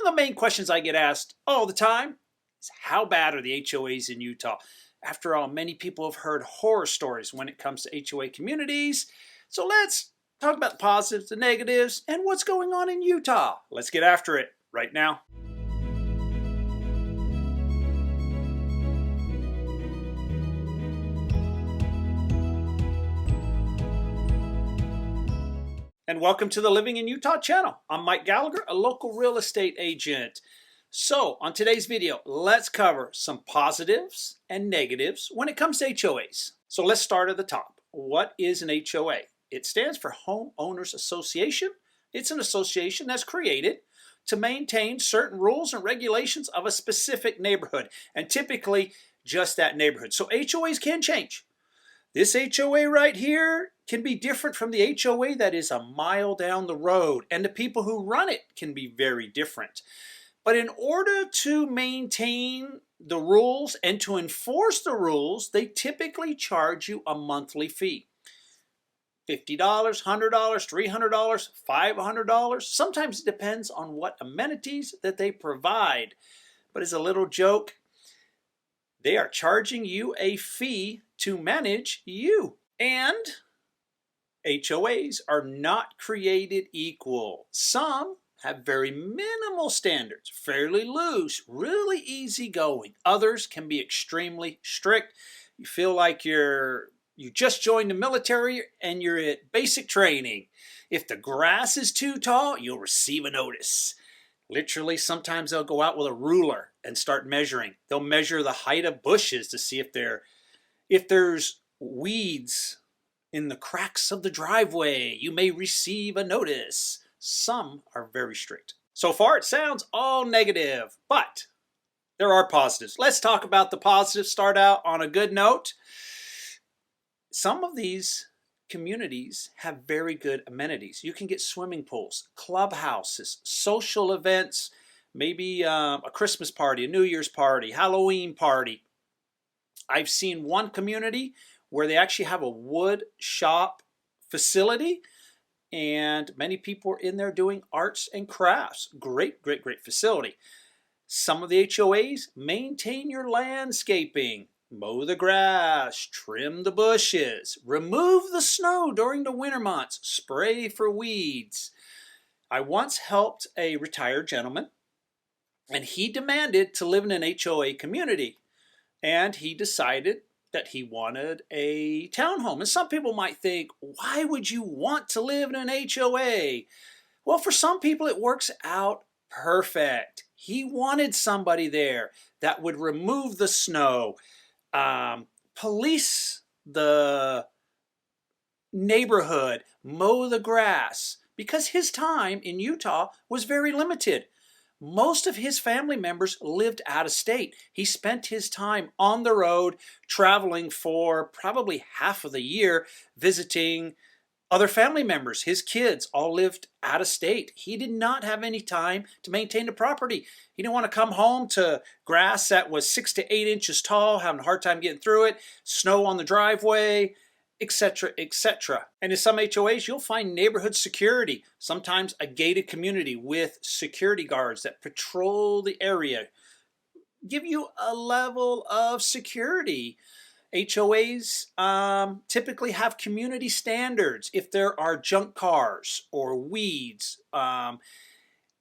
the main questions I get asked all the time is how bad are the HOAs in Utah? After all, many people have heard horror stories when it comes to HOA communities. So let's talk about the positives, the negatives, and what's going on in Utah. Let's get after it right now. And welcome to the Living in Utah channel. I'm Mike Gallagher, a local real estate agent. So on today's video, let's cover some positives and negatives when it comes to HOAs. So let's start at the top. What is an HOA? It stands for Homeowners Association. It's an association that's created to maintain certain rules and regulations of a specific neighborhood, and typically just that neighborhood. So HOAs can change. This HOA right here can be different from the HOA that is a mile down the road, and the people who run it can be very different. But in order to maintain the rules and to enforce the rules, they typically charge you a monthly fee. $50, $100, $300, $500. Sometimes it depends on what amenities that they provide. But as a little joke, they are charging you a fee to manage you. And HOAs are not created equal. Some have very minimal standards, fairly loose, really easygoing. Others can be extremely strict. You feel like you just joined the military and you're at basic training. If the grass is too tall, you'll receive a notice. Literally, sometimes they'll go out with a ruler and start measuring. They'll measure the height of bushes to see if there's weeds in the cracks of the driveway. You may receive a notice. Some are very strict. So far, it sounds all negative, but there are positives. Let's talk about the positives. Start out on a good note. Some of these communities have very good amenities. You can get swimming pools, clubhouses, social events, maybe a Christmas party, a New Year's party, Halloween party. I've seen one community where they actually have a wood shop facility, and many people are in there doing arts and crafts. Great, great, great facility. Some of the HOAs maintain your landscaping. Mow the grass, trim the bushes, remove the snow during the winter months, spray for weeds. I once helped a retired gentleman, and he demanded to live in an HOA community, and he decided that he wanted a townhome. And some people might think, why would you want to live in an HOA? Well, for some people it works out perfect. He wanted somebody there that would remove the snow, police the neighborhood, mow the grass, because his time in Utah was very limited. Most of his family members lived out of state. He spent his time on the road, traveling for probably half of the year, visiting other family members. His kids all lived out of state. He did not have any time to maintain the property. He didn't want to come home to grass that was 6 to 8 inches tall, having a hard time getting through it, snow on the driveway, etc., etc. And in some HOAs, you'll find neighborhood security, sometimes a gated community with security guards that patrol the area, give you a level of security. HOAs typically have community standards. If there are junk cars or weeds,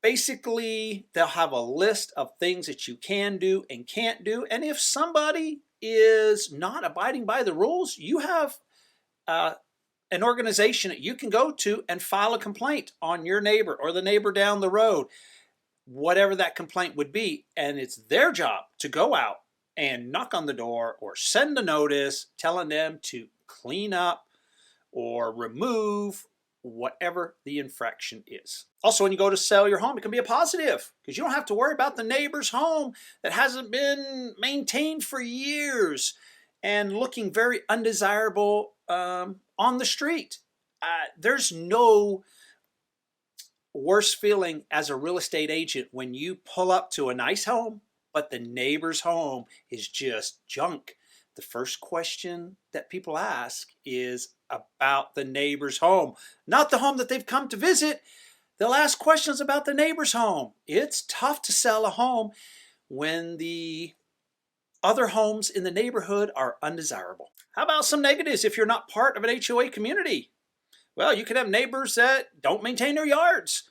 basically they'll have a list of things that you can do and can't do. And if somebody is not abiding by the rules, you have an organization that you can go to and file a complaint on your neighbor or the neighbor down the road, whatever that complaint would be. And it's their job to go out and knock on the door or send a notice telling them to clean up or remove whatever the infraction is. Also, when you go to sell your home, it can be a positive because you don't have to worry about the neighbor's home that hasn't been maintained for years and looking very undesirable on the street. There's no worse feeling as a real estate agent when you pull up to a nice home but the neighbor's home is just junk. The first question that people ask is about the neighbor's home, not the home that they've come to visit. They'll ask questions about the neighbor's home. It's tough to sell a home when the other homes in the neighborhood are undesirable. How about some negatives if you're not part of an HOA community? Well, you can have neighbors that don't maintain their yards.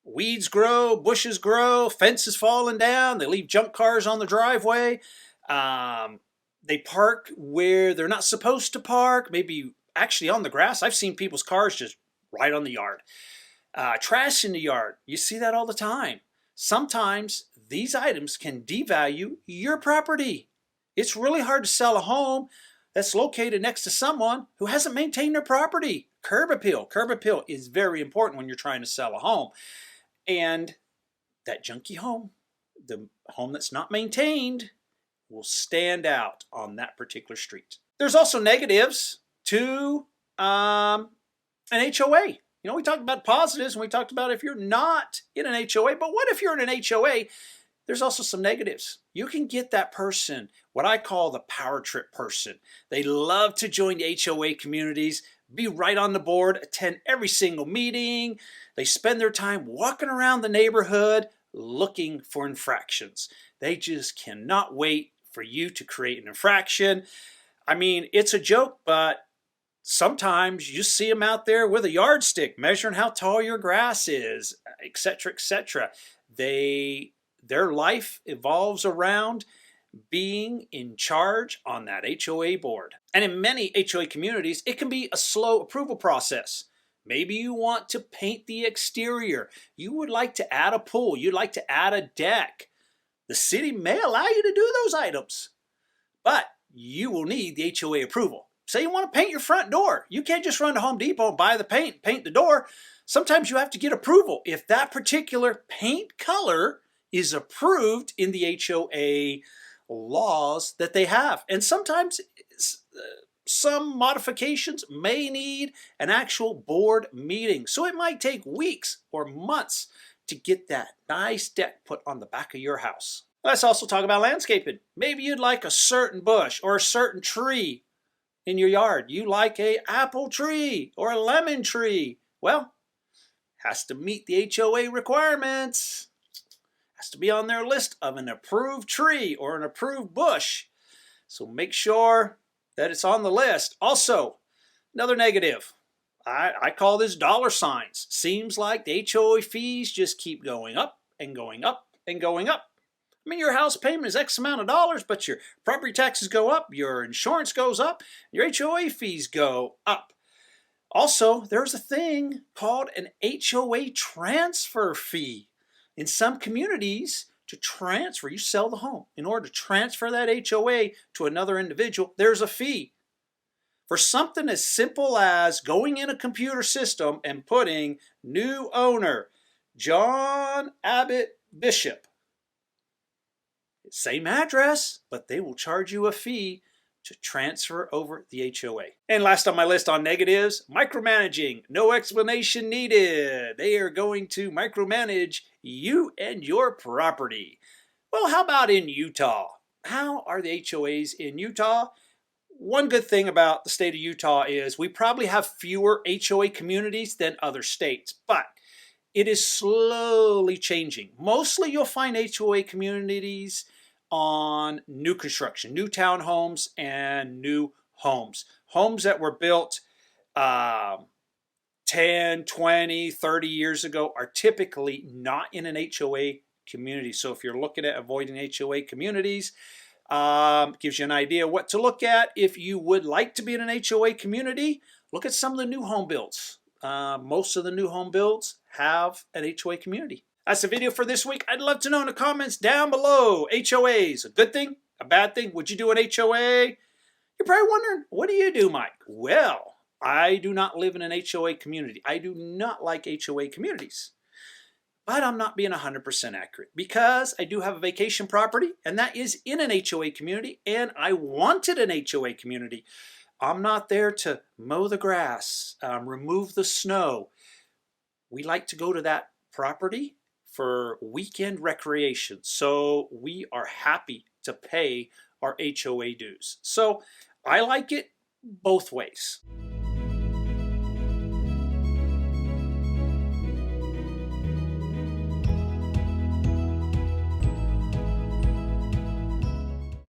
Weeds grow, bushes grow, fences falling down, they leave junk cars on the driveway. They park where they're not supposed to park, maybe actually on the grass. I've seen people's cars just right on the yard. Trash in the yard, you see that all the time. Sometimes these items can devalue your property. It's really hard to sell a home that's located next to someone who hasn't maintained their property. Curb appeal. Curb appeal is very important when you're trying to sell a home. And that junky home, the home that's not maintained, will stand out on that particular street. There's also negatives to an HOA. You know, we talked about positives and we talked about if you're not in an HOA, but what if you're in an HOA? There's also some negatives. You can get that person, what I call the power trip person. They love to join the HOA communities, be right on the board, attend every single meeting. They spend their time walking around the neighborhood looking for infractions. They just cannot wait for you to create an infraction. I mean, it's a joke, but sometimes you see them out there with a yardstick measuring how tall your grass is, etc., etc. Their life evolves around being in charge on that HOA board. And in many HOA communities, it can be a slow approval process. Maybe you want to paint the exterior. You would like to add a pool. You'd like to add a deck. The city may allow you to do those items, but you will need the HOA approval. Say you want to paint your front door. You can't just run to Home Depot and buy the paint, paint the door. Sometimes you have to get approval. If that particular paint color is approved in the HOA laws that they have. And sometimes some modifications may need an actual board meeting. So it might take weeks or months to get that nice deck put on the back of your house. Let's also talk about landscaping. Maybe you'd like a certain bush or a certain tree in your yard. You like an apple tree or a lemon tree. Well, has to meet the HOA requirements. Has to be on their list of an approved tree or an approved bush. So make sure that it's on the list. Also, another negative. I call this dollar signs. Seems like the HOA fees just keep going up and going up and going up. I mean, your house payment is X amount of dollars, but your property taxes go up, your insurance goes up, your HOA fees go up. Also, there's a thing called an HOA transfer fee. In some communities, to transfer, you sell the home. In order to transfer that HOA to another individual, there's a fee. For something as simple as going in a computer system and putting new owner, John Abbott Bishop. Same address, but they will charge you a fee to transfer over the HOA. And last on my list on negatives, micromanaging. No explanation needed. They are going to micromanage you and your property. Well, how about in Utah? How are the HOAs in Utah? One good thing about the state of Utah is we probably have fewer HOA communities than other states, but it is slowly changing. Mostly you'll find HOA communities on new construction, new townhomes and new homes. Homes that were built 10, 20, 30 years ago are typically not in an HOA community. So if you're looking at avoiding HOA communities, gives you an idea what to look at. If you would like to be in an HOA community, look at some of the new home builds. Most of the new home builds have an HOA community. That's the video for this week. I'd love to know in the comments down below. HOAs, a good thing, a bad thing? Would you do an HOA? You're probably wondering, what do you do, Mike? Well, I do not live in an HOA community. I do not like HOA communities. But I'm not being 100% accurate because I do have a vacation property and that is in an HOA community and I wanted an HOA community. I'm not there to mow the grass, remove the snow. We like to go to that property for weekend recreation. So we are happy to pay our HOA dues. So I like it both ways.